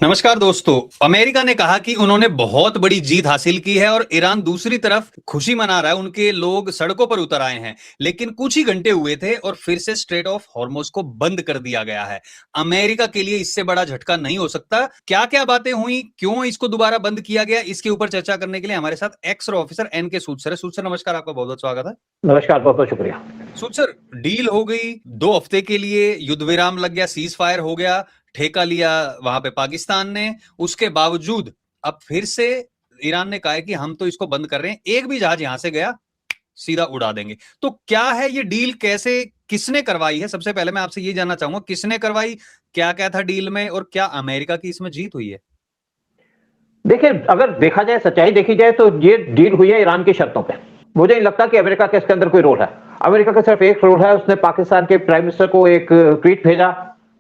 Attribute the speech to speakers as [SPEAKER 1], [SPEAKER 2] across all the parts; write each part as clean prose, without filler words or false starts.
[SPEAKER 1] नमस्कार दोस्तों। अमेरिका ने कहा कि उन्होंने बहुत बड़ी जीत हासिल की है और ईरान दूसरी तरफ खुशी मना रहा है। उनके लोग सड़कों पर उतर आए हैं, लेकिन कुछ ही घंटे हुए थे और फिर से स्ट्रेट ऑफ हॉर्मुज को बंद कर दिया गया है। अमेरिका के लिए इससे बड़ा झटका नहीं हो सकता। क्या क्या बातें हुई, क्यों इसको दोबारा बंद किया गया, इसके ऊपर चर्चा करने के लिए हमारे साथ एक्स ऑफिसर एन के सूद सर है। सूद सर नमस्कार, आपका बहुत बहुत स्वागत है।
[SPEAKER 2] नमस्कार, बहुत बहुत शुक्रिया।
[SPEAKER 1] सूद सर, डील हो गई, 2 हफ्ते के लिए युद्ध विराम लग गया, सीज फायर हो गया, ठेका लिया वहां पे पाकिस्तान ने। उसके बावजूद अब फिर से ईरान ने कहा है कि हम तो इसको बंद कर रहे हैं, एक भी जहाज यहां से गया सीधा उड़ा देंगे। तो क्या है ये डील, कैसे, किसने करवाई है? सबसे पहले मैं आपसे ये जानना चाहूंगा, किसने करवाई, क्या क्या था डील में और क्या अमेरिका की इसमें जीत हुई है?
[SPEAKER 2] देखिए, अगर देखा जाए, सच्चाई देखी जाए तो ये डील हुई है ईरान की शर्तों पे। मुझे नहीं लगता कि अमेरिका के इसके अंदर कोई रोल है। अमेरिका का सिर्फ एक रोल है, उसने पाकिस्तान के प्राइम मिनिस्टर को एक ट्वीट भेजा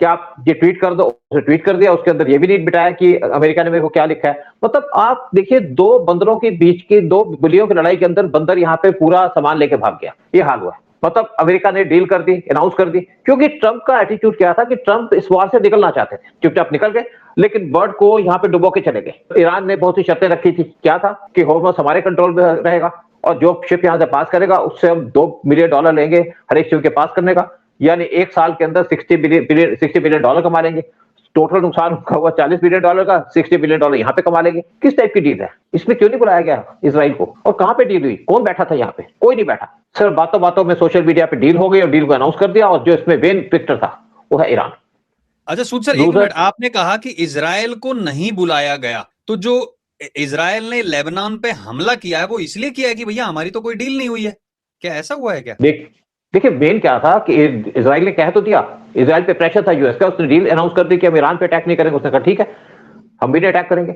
[SPEAKER 2] कि आप ये ट्वीट कर दो, उसने ट्वीट कर दिया। उसके अंदर ये भी नहीं बिठाया कि अमेरिका ने मेरे को क्या लिखा है। मतलब आप देखिए, दो बंदरों के बीच की, दो बिल्लियों की लड़ाई के अंदर बंदर यहाँ पे पूरा सामान लेके भाग गया, ये हाल हुआ है। मतलब अमेरिका ने डील कर दी, अनाउंस कर दी, क्योंकि ट्रंप का एटीट्यूड क्या था कि ट्रंप इस वार से निकलना चाहते थे, चुपचाप निकल गए, लेकिन वर्ल्ड को यहाँ पे डुबो के चले गए। ईरान ने बहुत सी शर्तें रखी थी, क्या था कि हॉर्मुज़ हमारे कंट्रोल में रहेगा और जो शिप यहाँ से पास करेगा उससे हम $2 मिलियन लेंगे हर एक शिप के पास करने का, यानी एक साल के अंदर $60 बिलियन कमा लेंगे। टोटल नुकसान हुआ $40 बिलियन का, $60 बिलियन यहाँ पे कमा लेंगे। किस टाइप की डील है? इसमें क्यों नहीं बुलाया गया इजराइल को? और कहां पे डील हुई? कौन बैठा था यहाँ पे? कोई नहीं बैठा। सिर्फ बातों बातों में सोशल मीडिया पे डील हो गई और डील को अनाउंस कर दिया, और जो इसमें मेन पिक्चर था वो है ईरान।
[SPEAKER 1] अच्छा सूद सर, एक मिनट, आपने कहा कि इजराइल को नहीं बुलाया गया, तो जो इजराइल ने लेबनान पे हमला किया है वो इसलिए किया है कि भैया हमारी तो कोई डील नहीं हुई है? क्या ऐसा हुआ है क्या?
[SPEAKER 2] देखिए, मेन क्या था कि इजराइल ने कह तो दिया, इजराइल पे प्रेशर था यूएस का, उसने डील अनाउंस कर दी कि हम ईरान पे अटैक नहीं करेंगे। उसने कहा ठीक है, हम भी नहीं अटैक करेंगे।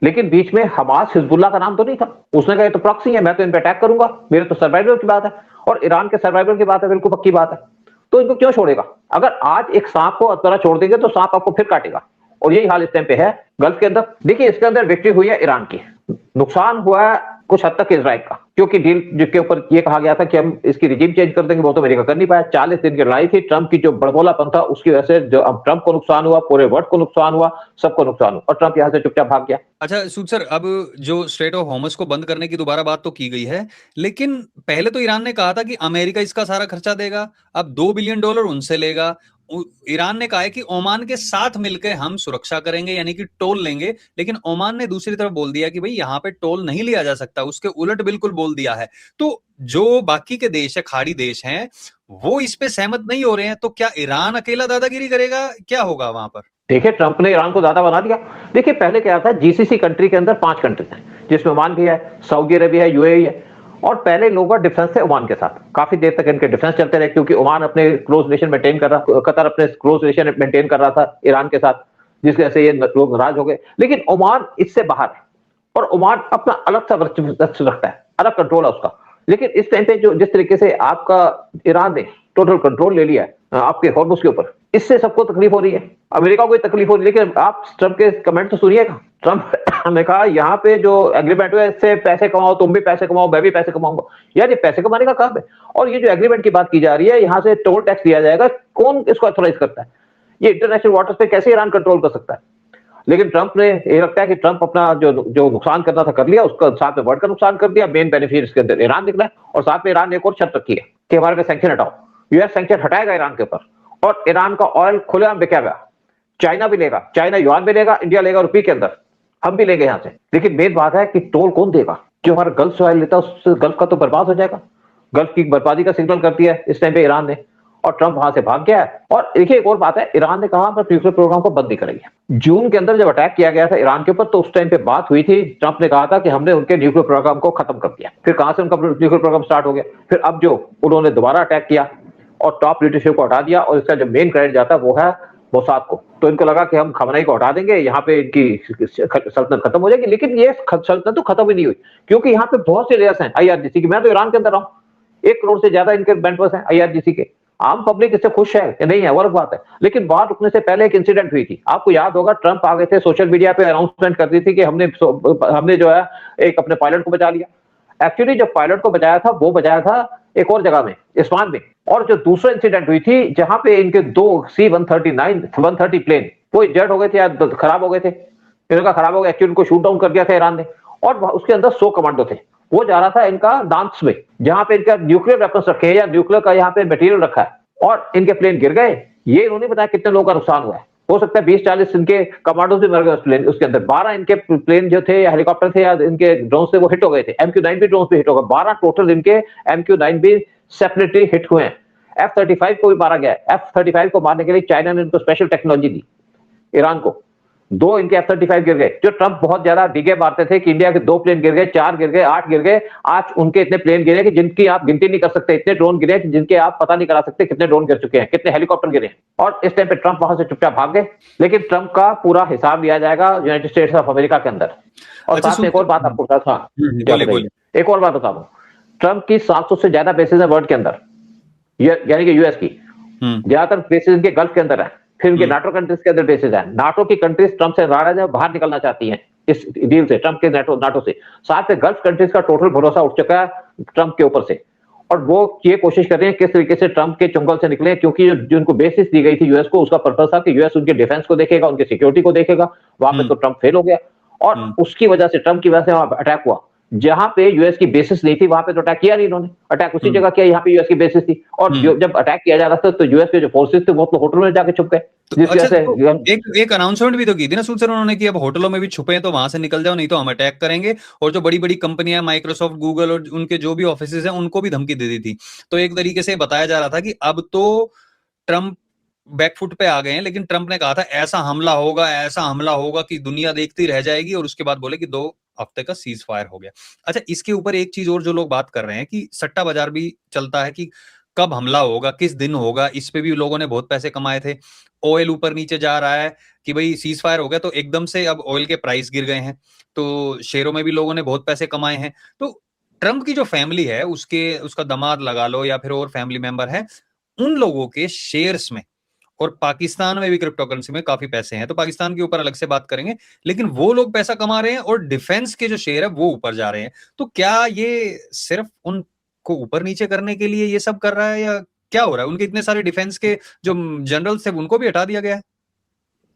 [SPEAKER 2] लेकिन बीच में हमास, हिजबुल्लाह का नाम तो नहीं था। उसने कहा ये तो प्रॉक्सी है, मैं तो इन पे अटैक करूंगा, मेरे तो सर्वाइवल की बात है, और ईरान के सर्वाइवल की बात है, बिल्कुल पक्की बात है। तो इनको क्यों छोड़ेगा? अगर आज एक सांप को अतरा छोड़ देंगे तो सांप आपको फिर काटेगा, और यही हाल इस टाइम पे है गल्फ के अंदर। देखिए, इसके अंदर विक्ट्री हुई है ईरान की, नुकसान हुआ है कुछ हद तक इजराइल का, क्योंकि डील जिसके ऊपर ये कहा गया था कि हम इसकी रिजीम चेंज कर देंगे, वो तो अमेरिका कर नहीं पाया। 40 दिन की लड़ाई थी, ट्रंप की जो बड़बोलापन था उसकी वजह से जो अब ट्रंप को नुकसान हुआ, पूरे वर्ल्ड को नुकसान हुआ, सबको नुकसान हुआ, और ट्रंप यहां से चुपचाप भाग गया।
[SPEAKER 1] अच्छा सूद सर, अब जो स्ट्रेट ऑफ हॉर्मुज को बंद करने की दोबारा बात तो की गई है, लेकिन पहले तो ईरान ने कहा था कि अमेरिका इसका सारा खर्चा देगा, अब $2 बिलियन उनसे लेगा। ईरान ने कहा है कि ओमान के साथ मिलकर हम सुरक्षा करेंगे, यानी कि टोल लेंगे, लेकिन ओमान ने दूसरी तरफ बोल दिया कि भाई यहाँ पे टोल नहीं लिया जा सकता, उसके उलट बिल्कुल बोल दिया है। तो जो बाकी के देश है, खाड़ी देश हैं, वो इस पे सहमत नहीं हो रहे हैं। तो क्या ईरान अकेला दादागिरी करेगा? क्या होगा वहां पर?
[SPEAKER 2] देखिए, ट्रंप ने ईरान को ज्यादा बना दिया। देखिए, पहले क्या था, जीसीसी कंट्री के अंदर 5 कंट्रीज हैं, जिसमें ओमान भी है, सऊदी अरेबिया है, यूएई है, और पहले लोग डिफेंस थे ओमान के साथ। काफी देर तक इनके डिफेंस चलते रहे, क्योंकि ओमान अपने क्लोज रिलेशन मेंटेन कर रहा, कतर अपने क्लोज रिलेशन मेंटेन कर रहा था ईरान के साथ, जिसकी वजह से ये लोग नाराज हो गए। लेकिन ओमान इससे बाहर है, और ओमान अपना अलग सा वर्चस्व रखता है, अलग कंट्रोल है उसका। लेकिन इस टाइम पे जो जिस तरीके से आपका ईरान ने टोटल कंट्रोल ले लिया है आपके हॉर्मुज़ के ऊपर, इससे सबको तकलीफ हो रही है, अमेरिका को तकलीफ हो रही है। लेकिन आप ट्रंप के कमेंट तो सुनिएगा। ट्रंप ने कहा यहाँ पे जो एग्रीमेंट हुआ है, इससे पैसे कमाओ, तुम भी पैसे कमाओ, मैं भी पैसे कमाऊंगा। यार, ये पैसे कमाने का काम है। और ये जो एग्रीमेंट की बात की जा रही है, यहाँ से टोल टैक्स दिया जाएगा, कौन इसको ऑथोराइज करता है? ये इंटरनेशनल वाटर्स पे कैसे ईरान कंट्रोल कर सकता है? लेकिन ट्रंप ने, ये लगता है कि ट्रंप अपना जो जो नुकसान करना था कर लिया, उसका साथ में वर्ल्ड का नुकसान कर दिया। मेन बेनिफिशियरी इसके अंदर ईरान निकला है, और साथ में ईरान ने एक और शर्त रखी है कि हमारे पे सैंक्शन हटाओ। यूएस सैंक्शन हटाएगा ईरान के ऊपर, और ईरान का ऑयल खुलेआम बिकेगा। चाइना भी लेगा, चाइना युआन भी लेगा, इंडिया लेगा रुपये के अंदर, हम भी लेंगे यहाँ से। लेकिन मेन बात है कि टोल कौन देगा? जो हमारा गल्फ से ऑयल लेता है, उससे गल्फ का तो बर्बाद हो जाएगा। गल्फ की बर्बादी का सिग्नल कर दिया है इस टाइम पे ईरान ने, और ट्रंप वहां से भाग गया है। और देखिए, एक और बात है, ईरान ने कहा हम न्यूक्लियर प्रोग्राम को बंद नहीं करेंगे। जून के अंदर जब अटैक किया गया था ईरान के ऊपर, तो उस टाइम पे बात हुई थी, ट्रंप ने कहा था कि हमने उनके न्यूक्लियर प्रोग्राम को खत्म कर दिया। फिर कहां से उनका न्यूक्लियर प्रोग्राम स्टार्ट हो गया? फिर अब जो उन्होंने दोबारा अटैक किया और टॉप लीडरशिप को हटा दिया, और इसका जो मेन क्रेडिट जाता है वो है मोसाद को। तो इनको लगा कि हम खमनई को हटा देंगे, यहाँ पे इनकी सल्तनत खत्म हो जाएगी। लेकिन ये सल्तनत तो खत्म ही नहीं हुई, क्योंकि यहाँ पे बहुत से लेयर्स हैं आईआरजीसी की। मैं तो ईरान के अंदर रहा हूँ, 1 करोड़ से ज्यादा इनके मेंबर्स हैं आईआरजीसी के। आम पब्लिक इससे खुश है कि नहीं है, वो अलग बात है। लेकिन बात रुकने से पहले एक इंसिडेंट हुई थी, आपको याद होगा, ट्रंप आ गए थे, सोशल मीडिया पे अनाउंसमेंट कर दी थी कि हमने जो है एक अपने पायलट को बचा लिया। एक्चुअली जो पायलट को बचाया था, वो बचाया था एक और जगह में, इस्फहान में। और जो दूसरा इंसिडेंट हुई थी, जहां पे इनके 2 C-130 प्लेन कोई जेट हो गए थे या खराब हो गए थे, इनका खराब हो गया, एक्चुअली उनको शूट डाउन कर दिया था ईरान ने, और उसके अंदर 100 कमांडो थे। वो जा रहा था इनका डांस में, जहां पे इनका न्यूक्लियर वेपन्स रखे हैं या न्यूक्लियर का यहाँ पे मटेरियल रखा है, और इनके प्लेन गिर गए। ये इन्होंने बताया कितने लोगों का नुकसान हुआ है। हो सकता है 20-40 इनके कमांडोज भी मर गए उस प्लेन, उसके अंदर 12 इनके प्लेन जो थे या हेलीकॉप्टर थे या इनके ड्रोन थे वो हिट हो गए थे। MQ-9 भी ड्रोन पे हिट हो गए, 12 टोटल इनके MQ-9 भी सेपरेटली हिट हुए हैं। F-35 को भी मारा गया। F-35 को मारने के लिए चाइना ने इनको स्पेशल टेक्नोलॉजी दी ईरान को। 2 इनके F-35 गिर गए। जो ट्रंप बहुत ज्यादा डिगे मारते थे कि इंडिया के 2 प्लेन गिर गए, 4 गिर गए, 8 गिर गए, आज उनके इतने प्लेन गिरे कि जिनकी आप गिनती नहीं कर सकते, इतने ड्रोन गिरे कि जिनके आप पता नहीं करा सकते कितने ड्रोन गिर चुके हैं, कितने हेलीकॉप्टर गिरे हैं। और इस टाइम पे ट्रंप वहां से चुपचाप भाग गए। लेकिन ट्रंप का पूरा हिसाब लिया जाएगा यूनाइटेड स्टेट्स ऑफ अमेरिका के अंदर। और
[SPEAKER 1] अच्छा
[SPEAKER 2] साथ में एक और बात आपको बता,
[SPEAKER 1] बोलिए।
[SPEAKER 2] एक और बात बता दूं, ट्रंप की 700 से ज्यादा बेसेस है वर्ल्ड के अंदर, यानी कि यूएस की ज्यादातर बेसेस इनके गल्फ के अंदर है। फिर इनके नाटो कंट्रीज के अंदर बेसेस है। नाटो की कंट्रीज ट्रंप से नाराज है, बाहर निकलना चाहती हैं इस डील से, ट्रंप के नाटो से। साथ में गल्फ कंट्रीज का टोटल भरोसा उठ चुका है ट्रंप के ऊपर से, और वो ये कोशिश कर रहे हैं किस तरीके से ट्रंप के चुंगल से निकले, क्योंकि जो उनको बेसिस दी गई थी यूएस को, उसका पर्पस था कि यूएस उनके डिफेंस को देखेगा, उनकी सिक्योरिटी को देखेगा। वहां पे तो ट्रंप फेल हो गया, और उसकी वजह से, ट्रंप की वजह से वहां अटैक हुआ। जहां पे यूएस की बेसिस नहीं थी वहां पे तो अटैक किया नहीं इन्होंने, अटैक उसी जगह किया यहाँ पे यूएस की बेसिस थी। और जब अटैक किया जा रहा था तो यूएस के जो फोर्सेस थे वो अपने होटल में जाके छुप गए।
[SPEAKER 1] अच्छा, तो एक अनाउंसमेंट भी तो की थी ना सूद सर उन्होंने कि अब होटलों में भी छुपे हैं तो वहां से निकल जाओ, नहीं तो हम अटैक करेंगे। और जो बड़ी बड़ी कंपनियां, माइक्रोसॉफ्ट, गूगल और उनके जो भी ऑफिसेज हैं उनको भी धमकी दे दी थी। तो एक तरीके से बताया जा रहा था कि अब तो ट्रंप बैकफुट पे आ गए हैं, लेकिन ट्रंप ने कहा था ऐसा हमला होगा, ऐसा हमला होगा कि दुनिया देखती रह जाएगी, और उसके बाद बोले कि 2 हफ्ते का सीज फायर हो गया। अच्छा, इसके ऊपर एक चीज और जो लोग बात कर रहे हैं कि सट्टा बाजार भी चलता है कि कब हमला होगा, किस दिन होगा। इस पे भी लोगों ने बहुत पैसे कमाए थे। ऑयल ऊपर नीचे जा रहा है कि भाई सीज फायर हो गया तो एकदम से अब ऑयल के प्राइस गिर गए हैं, तो शेयरों में भी लोगों ने बहुत पैसे कमाए हैं। तो ट्रंप की जो फैमिली है, उसका दामाद लगा लो या फिर और फैमिली मेंबर है, उन लोगों के शेयर्स में और पाकिस्तान में भी क्रिप्टो करेंसी में काफी पैसे हैं, तो पाकिस्तान के ऊपर अलग से बात करेंगे। लेकिन वो लोग पैसा कमा रहे हैं और डिफेंस के जो शेयर है वो ऊपर जा रहे हैं। तो क्या ये सिर्फ उनको ऊपर नीचे करने के लिए ये सब कर रहा है, या क्या हो रहा है? उनके इतने सारे डिफेंस के जो जनरल थे उनको भी हटा दिया गया है।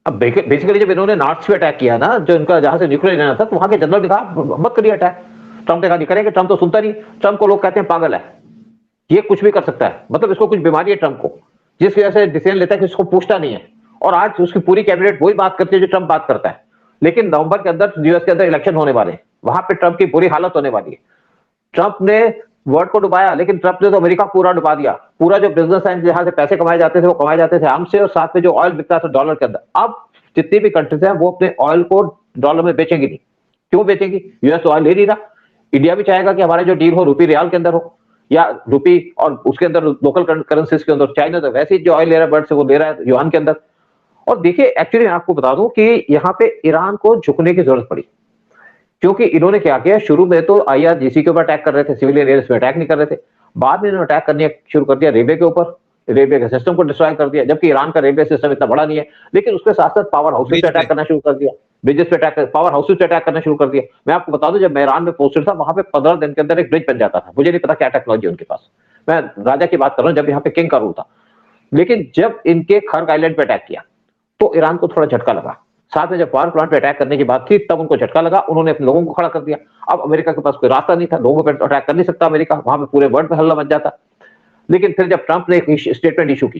[SPEAKER 2] अब बेसिकली जब इन्होंने नॉर्थ पे अटैक किया ना, जो इनका जहां से न्यूक्लियर लेना था, तो वहां के जनरल ने कहा मत करिए अटैक। ट्रंप ने कहा नहीं करेंगे। ट्रंप तो सुनता नहीं। ट्रंप को लोग कहते हैं पागल है, ये कुछ भी कर सकता है, मतलब इसको कुछ बीमारी है ट्रंप को, जिस वजह से डिसीजन लेता है कि इसको पूछता नहीं है। और आज उसकी पूरी कैबिनेट वही बात करती है जो ट्रंप बात करता है। लेकिन नवंबर के अंदर यूएस के अंदर इलेक्शन होने वाले हैं, वहां पे ट्रंप की बुरी हालत होने वाली है। ट्रंप ने वर्ल्ड को डुबाया, लेकिन ट्रंप ने तो अमेरिका पूरा डुबा दिया। पूरा जो बिजनेस है जहां से पैसे कमाए जाते थे वो कमाए जाते थे हमसे, और साथ में जो ऑयल बिकता था डॉलर के अंदर। अब जितनी भी कंट्रीज हैं वो अपने ऑयल को डॉलर में बेचेंगी नहीं। क्यों बेचेंगी? यूएस ऑयल ले नहीं रहा। इंडिया भी चाहेगा कि हमारा जो डील हो रुपी रियाल के अंदर हो, या रुपी और उसके अंदर लोकल करेंसीज के अंदर। चाइना तो वैसे ही जो ऑयल ले रहा है बर्ड से वो ले रहा है युआन के अंदर। और देखिए, एक्चुअली मैं आपको बता दूं कि यहाँ पे ईरान को झुकने की जरूरत पड़ी, क्योंकि इन्होंने क्या किया, शुरू में तो IRGC के ऊपर अटैक कर रहे थे, सिविलियन एरियाज में अटैक नहीं कर रहे थे। बाद में इन्होंने अटैक करने शुरू कर दिया रेलवे के ऊपर, रेलवे के सिस्टम को डिस्ट्रॉय कर दिया, जबकि ईरान का रेलवे सिस्टम इतना बड़ा नहीं है। लेकिन उसके साथ साथ पावर हाउसेज पे अटैक करना शुरू कर दिया, ब्रिजेस पे अटैक, पावर हाउसेज पे अटैक करना शुरू कर दिया। मैं आपको बता दूं, जब मैं ईरान में पोस्टेड था, वहां पे 15 दिन के अंदर एक ब्रिज बन जाता था। मुझे नहीं पता क्या टेक्नोलॉजी उनके पास, मैं राजा की बात कर रहा हूँ जब यहाँ पे किंग का रूल था। लेकिन जब इनके खर्ग आइलैंड पे अटैक किया तो ईरान को थोड़ा झटका लगा। साथ में जब पावर प्लांट पे अटैक करने की बात थी तब उनको झटका लगा, उन्होंने अपने लोगों को खड़ा कर दिया। अब अमेरिका के पास कोई रास्ता नहीं था, लोगों पर अटैक कर नहीं सकता अमेरिका, वहां पे पूरे वर्ल्ड पे हल्ला मच जाता। लेकिन फिर जब ट्रंप ने एक स्टेटमेंट इशू की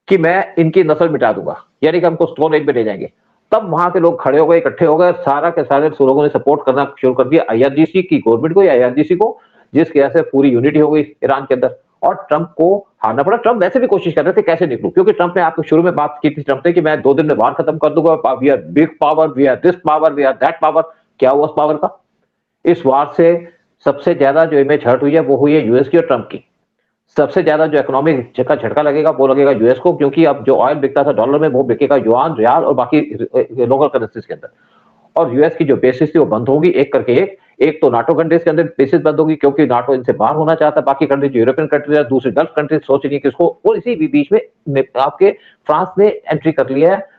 [SPEAKER 2] कि मैं इनकी नस्ल मिटा दूंगा, यानी कि हमको स्टोन एज में ले जाएंगे, तब वहां के लोग खड़े हो गए, इकट्ठे हो गए, सारा के सारे लोगों ने सपोर्ट करना शुरू कर दिया IRGC की गवर्नमेंट को या IRGC को, जिसकी वजह से पूरी यूनिटी हो गई ईरान के अंदर और ट्रंप को हारना पड़ा। ट्रंप वैसे भी कोशिश कर रहे थे कैसे निकलूं, क्योंकि ट्रंप ने आपको शुरू में बात की थी ट्रंप ने कि मैं 2 दिन में वार खत्म कर दूंगा, we are big power, we are this power, we are that power. क्या हुआ उस पावर का? इस वार से सबसे ज्यादा जो इमेज हर्ट हुई है वो हुई है यूएस की और ट्रंप की। सबसे ज्यादा जो इकोनॉमिक का झटका लगेगा वो लगेगा यूएस को, क्योंकि अब जो ऑयल बिकता था डॉलर में वो बिकेगा युआन, रियाल और बाकी लोकल करेंसीज के अंदर। और यूएस की जो बेसिस थी वो बंद होगी एक करके एक तो नाटो कंट्रीज के अंदर बेसिस बंद होगी, क्योंकि नाटो इनसे बाहर होना चाहता है। बाकी कंट्रीज, यूरोपियन कंट्रीज या दूसरी गल्फ कंट्रीज सोच रही है कि इसको, और इसी बीच में आपके फ्रांस ने एंट्री कर लिया है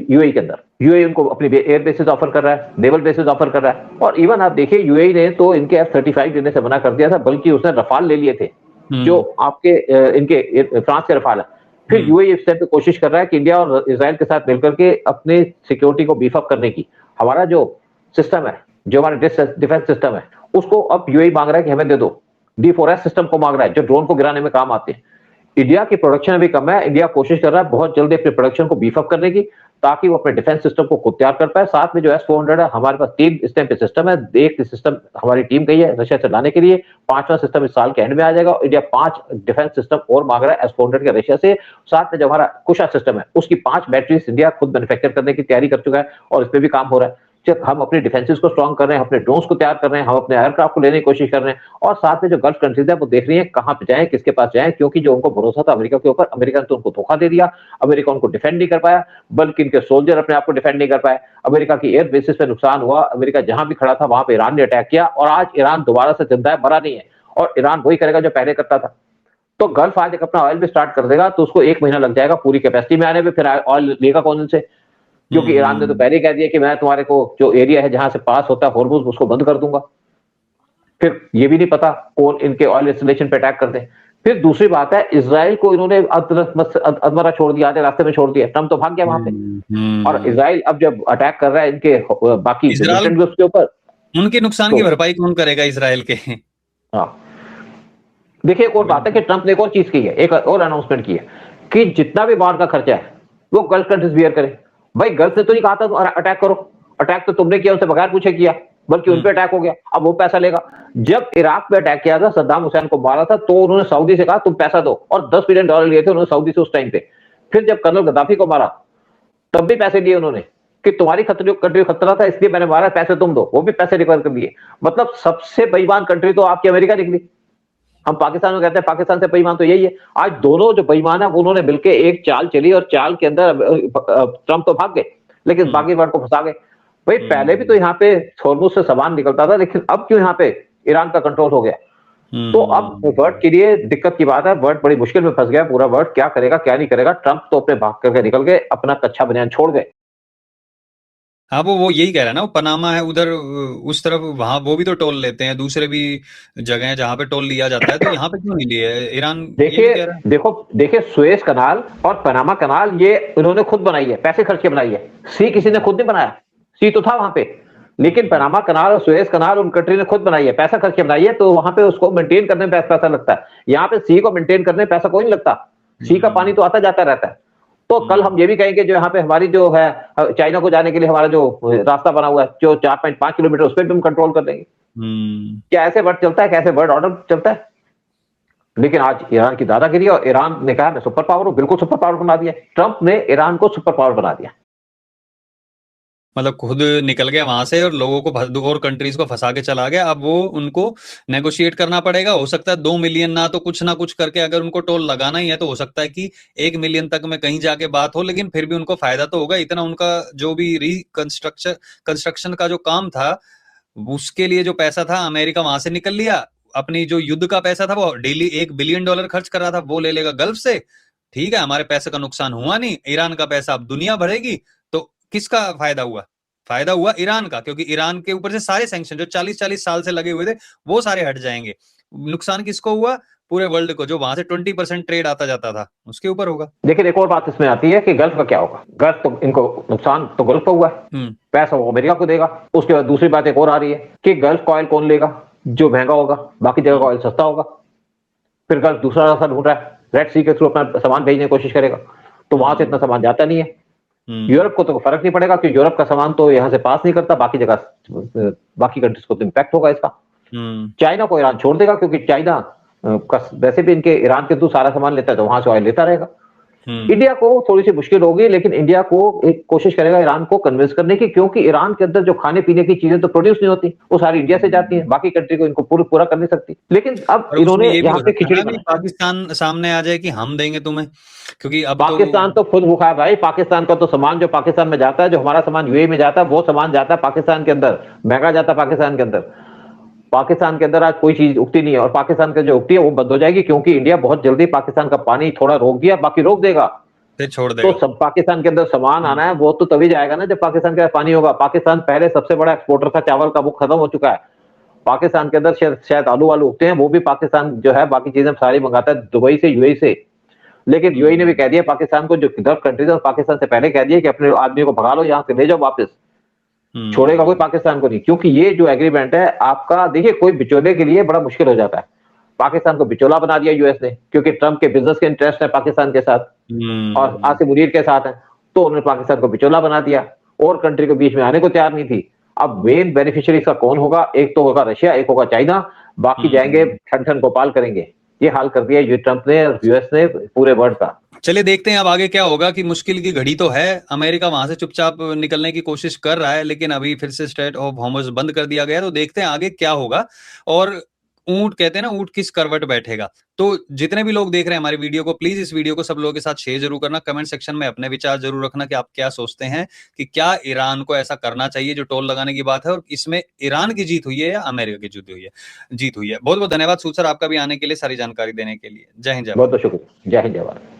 [SPEAKER 2] यूएई के अंदर। यूएई उनको अपनी एयर बेसिस ऑफर कर रहा है, नेवल बेसिस ऑफर कर रहा है। और इवन आप देखिए यूएई ने तो इनके F-35 देने से मना कर दिया था, बल्कि उसने रफाल ले लिए थे, जो आपके इनके फ्रांस के रफाल है। फिर यूएई इस टाइम पे कोशिश कर रहा है कि इंडिया और इजराइल के साथ मिलकर के अपने सिक्योरिटी को बीफ अप करने की, हमारा जो सिस्टम है, जो हमारा डिफेंस सिस्टम है, उसको अब यूएई मांग रहा है कि हमें दे दो। D4S सिस्टम को मांग रहा है, जो ड्रोन को गिराने में काम आते हैं। इंडिया की प्रोडक्शन अभी कम है, इंडिया कोशिश कर रहा है बहुत जल्दी अपने प्रोडक्शन को बीफ अप करने की, ताकि वो अपने डिफेंस सिस्टम को खुद तैयार कर पाए। साथ में जो S-400 है, हमारे पास 3 इस टाइम पे सिस्टम है। एक सिस्टम हमारी टीम गई है रशिया से लाने के लिए, 5वां सिस्टम इस साल के एंड में आ जाएगा। इंडिया 5 डिफेंस सिस्टम और मांग रहा है S-400 के रशिया से। साथ में जो हमारा कुशा सिस्टम है, उसकी 5 बैटरीज इंडिया खुद मैन्युफैक्चर करने की तैयारी कर चुका है और इस पे भी काम हो रहा है। हम अपने डिफेंसेस को स्ट्रॉन्ग कर रहे हैं, अपने ड्रोन्स को तैयार कर रहे हैं, हम अपने एयरक्राफ्ट को लेने की कोशिश कर रहे हैं, और साथ में जो गल्फ कंट्रीज है वो देख रही है कहां पे जाएं, किसके पास जाएं, क्योंकि जो उनको भरोसा था अमेरिका के ऊपर, अमेरिका ने तो उनको धोखा दे दिया। अमेरिका उनको डिफेंड नहीं कर पाया, बल्कि इनके सोल्जर अपने आप को डिफेंड नहीं कर पाए। अमेरिका की एयर बेसिस पे नुकसान हुआ, अमेरिका जहां भी खड़ा था वहां पे ईरान ने अटैक किया, और आज ईरान दोबारा से जिंदा है, मरा नहीं है, और ईरान वही करेगा जो पहले करता था। तो गल्फ आज अपना ऑयल भी स्टार्ट कर देगा, तो उसको 1 महीना लग जाएगा पूरी कैपेसिटी में आने में। फिर ऑयल लेगा कौन से, क्योंकि ईरान ने तो पहले ही कह दिया कि मैं तुम्हारे को जो एरिया है जहां से पास होता है हॉर्मुज, उसको बंद कर दूंगा। फिर ये भी नहीं पता कौन इनके ऑयल इंस्टॉलेशन पे अटैक कर दे। फिर दूसरी बात है, इजराइल को इन्होंने अधमरा छोड़ दिया, आधे रास्ते में छोड़ दिया। ट्रम्प तो भाग गया वहां पे, और इजराइल अब जब अटैक कर रहा है इनके बाकी मिलिटेंट ग्रुप्स के ऊपर,
[SPEAKER 1] उनके नुकसान की भरपाई कौन करेगा इजराइल के?
[SPEAKER 2] हाँ, देखिए एक और बात है कि ट्रम्प ने एक और चीज की है, एक और अनाउंसमेंट की है कि जितना भी बाहर का खर्चा है वो गल्फ कंट्रीज बियर करे। भाई गल्फ ने तो नहीं कहा था अटैक करो, अटैक तो तुमने किया, उनसे बगैर पूछे किया, बल्कि उन पे अटैक हो गया, अब वो पैसा लेगा। जब इराक पे अटैक किया था, सद्दाम हुसैन को मारा था, तो उन्होंने सऊदी से कहा तुम पैसा दो, और $10 बिलियन लिए थे उन्होंने सऊदी से उस टाइम पे। फिर जब कर्नल गद्दाफी को मारा, तब भी पैसे लिए उन्होंने कि तुम्हारी कंट्री खतरा था इसलिए मैंने मारा, पैसे तुम दो, वो भी पैसे रिकवर कर लिए। मतलब सबसे बेईमान कंट्री तो आपकी अमेरिका निकली। हम पाकिस्तान में कहते हैं पाकिस्तान से बेईमान तो यही है। आज दोनों जो बेईमान है उन्होंने मिलकर एक चाल चली, और चाल के अंदर ट्रम्प तो भाग गए, लेकिन बाकी वर्ल्ड को फंसा गए। भाई पहले भी तो यहाँ पे हॉर्मुज से सामान निकलता था, लेकिन अब क्यों यहाँ पे ईरान का कंट्रोल हो गया? तो अब वर्ल्ड के लिए दिक्कत की बात है, वर्ल्ड बड़ी मुश्किल में फंस गया। पूरा वर्ल्ड क्या करेगा क्या नहीं करेगा। ट्रम्प तो अपने भाग करके निकल गए, अपना कच्चा बनियान छोड़ गए।
[SPEAKER 1] हाँ, वो यही कह रहा है ना, वो पनामा है उधर, उस तरफ, वहां वो भी तो टोल लेते हैं, दूसरे भी जगह है जहां पे टोल लिया जाता है, तो यहाँ पे क्यों नहीं लिए? ईरान ये भी कह रहा है।
[SPEAKER 2] देखिए सुएज कनाल और पनामा कनाल ये इन्होंने खुद बनाई है, पैसे खर्च के बनाई है। सी किसी ने खुद नहीं बनाया, सी तो था वहां पे, लेकिन पनामा कनाल और सुएज कनाल उन कंट्री ने खुद बनाई है, पैसा खर्च के बनाई है। तो वहां पे उसको मेंटेन करने में पैसा लगता है, यहाँ पे सी को मेंटेन करने में पैसा कोई नहीं लगता। सी का पानी तो आता जाता रहता है। तो कल हम ये भी कहेंगे जो यहाँ पे हमारी जो है चाइना को जाने के लिए हमारा जो रास्ता बना हुआ है जो 4.5 किलोमीटर, उस पर भी हम कंट्रोल कर देंगे। क्या ऐसे वर्ड चलता है? कैसे वर्ड ऑर्डर चलता है? लेकिन आज ईरान की दादागिरी, और ईरान ने कहा मैं सुपर पावर हूं, बिल्कुल सुपर पावर बना दिया। ट्रंप ने ईरान को सुपर पावर बना दिया,
[SPEAKER 1] मतलब खुद निकल गया वहां से और लोगों को और कंट्रीज को फंसा के चला गया। अब वो उनको नेगोशिएट करना पड़ेगा। हो सकता है 2 मिलियन ना कुछ करके अगर उनको टोल लगाना ही है, तो हो सकता है कि 1 मिलियन तक में कहीं जाके बात हो, लेकिन फिर भी उनको फायदा तो होगा। इतना उनका जो भी कंस्ट्रक्शन का जो काम था, उसके लिए जो पैसा था अमेरिका वहां से निकल लिया। अपनी जो युद्ध का पैसा था वो डेली $1 बिलियन खर्च कर रहा था, वो ले लेगा गल्फ से। ठीक है, हमारे पैसे का नुकसान हुआ नहीं। ईरान का पैसा अब दुनिया भरेगी, तो किसका फायदा हुआ? फायदा हुआ ईरान का, क्योंकि ईरान के ऊपर से सारे सैंक्शन जो 40-40 साल से लगे हुए थे वो सारे हट जाएंगे। नुकसान किसको हुआ? पूरे वर्ल्ड को, जो वहां से 20% ट्रेड आता जाता था उसके ऊपर होगा।
[SPEAKER 2] लेकिन एक और बात इसमें आती है कि गल्फ का क्या होगा। गल्फ तो इनको नुकसान तो गल्फ का हुआ है, पैसा वो अमेरिका को देगा। उसके बाद दूसरी बात एक और आ रही है कि गल्फ का ऑयल कौन लेगा? जो महंगा होगा, बाकी जगह का ऑयल सस्ता होगा। फिर गल्फ दूसरा रास्ता ढूंढ रहा है, रेड सी के थ्रू अपना सामान भेजने की कोशिश करेगा, तो वहां से इतना सामान जाता नहीं है। यूरोप को तो फर्क नहीं पड़ेगा कि यूरोप का सामान तो यहां से पास नहीं करता, बाकी जगह बाकी कंट्रीज को तो इम्पैक्ट होगा इसका। चाइना को ईरान छोड़ देगा, क्योंकि चाइना वैसे भी इनके ईरान के थ्रू सारा सामान लेता है, तो वहां से ऑयल लेता रहेगा। इंडिया को थोड़ी सी मुश्किल होगी, लेकिन इंडिया को एक कोशिश करेगा ईरान को कन्विंस करने की, क्योंकि ईरान के अंदर जो खाने पीने की चीजें तो प्रोड्यूस नहीं होती, वो सारी इंडिया से जाती है, बाकी कंट्री को इनको पूरा कर नहीं सकती। लेकिन अब इन्होंने यहाँ पे खिचड़ी बनाई।
[SPEAKER 1] पाकिस्तान सामने आ जाए कि हम देंगे तुम्हें, क्योंकि अब
[SPEAKER 2] पाकिस्तान तो खुद भूखा है भाई। पाकिस्तान का तो सामान जो पाकिस्तान में जाता है, जो हमारा सामान यूएई में जाता है, वो सामान जाता है पाकिस्तान के अंदर, महंगा जाता है पाकिस्तान के अंदर। पाकिस्तान के अंदर आज कोई चीज उगती नहीं है, और पाकिस्तान का जो उगती है वो बंद हो जाएगी, क्योंकि इंडिया बहुत जल्दी पाकिस्तान का पानी थोड़ा रोक दिया, बाकी रोक देगा,
[SPEAKER 1] छोड़ देगा।
[SPEAKER 2] तो सब पाकिस्तान के अंदर सामान आना है वो तो तभी जाएगा ना जब पाकिस्तान के पानी होगा। पाकिस्तान पहले सबसे बड़ा एक्सपोर्टर था चावल का, वो खत्म हो चुका है। पाकिस्तान के अंदर शायद आलू वालू उगते हैं, वो भी पाकिस्तान जो है बाकी चीजें सारी मंगाता है दुबई से, यूएई से। लेकिन यूएई ने भी कह दिया पाकिस्तान को, जो गल्फ कंट्रीज है पाकिस्तान से पहले कह दिया कि अपने आदमी को भगा लो, यहाँ से ले जाओ वापस, छोड़ेगा कोई पाकिस्तान को नहीं। क्योंकि ये जो एग्रीमेंट है आपका, देखिए कोई बिचौले के लिए बड़ा मुश्किल हो जाता है। पाकिस्तान को बिचौला बना दिया यूएस ने, क्योंकि ट्रंप के बिजनेस के इंटरेस्ट है पाकिस्तान के साथ और आसिम मुनीर के साथ है, तो उन्होंने पाकिस्तान को बिचौला बना दिया और कंट्री के बीच में आने को तैयार नहीं थी। अब मेन बेनिफिशियरी का कौन होगा? एक तो होगा रशिया, एक होगा चाइना, बाकी जाएंगे ठन ठन गोपाल करेंगे। ये हाल कर दिया ये ट्रंप ने और यूएस ने पूरे वर्ल्ड का।
[SPEAKER 1] चलिए देखते हैं अब आगे क्या होगा, कि मुश्किल की घड़ी तो है, अमेरिका वहां से चुपचाप निकलने की कोशिश कर रहा है, लेकिन अभी फिर से स्ट्रेट ऑफ हॉर्मुज बंद कर दिया गया, तो देखते हैं आगे क्या होगा। और ऊंट कहते हैं ना, ऊंट किस करवट बैठेगा। तो जितने भी लोग देख रहे हैं हमारी वीडियो को, प्लीज इस वीडियो को सब लोगों के साथ शेयर जरूर करना, कमेंट सेक्शन में अपने विचार जरूर रखना कि आप क्या सोचते हैं कि क्या ईरान को ऐसा करना चाहिए जो टोल लगाने की बात है, और इसमें ईरान की जीत हुई है या अमेरिका की जीत हुई है। बहुत बहुत धन्यवाद सूद सर आपका भी आने के लिए, सारी जानकारी देने के लिए। जय हिंद जय भारत।
[SPEAKER 2] बहुत बहुत शुक्रिया। जय हिंद जय भारत।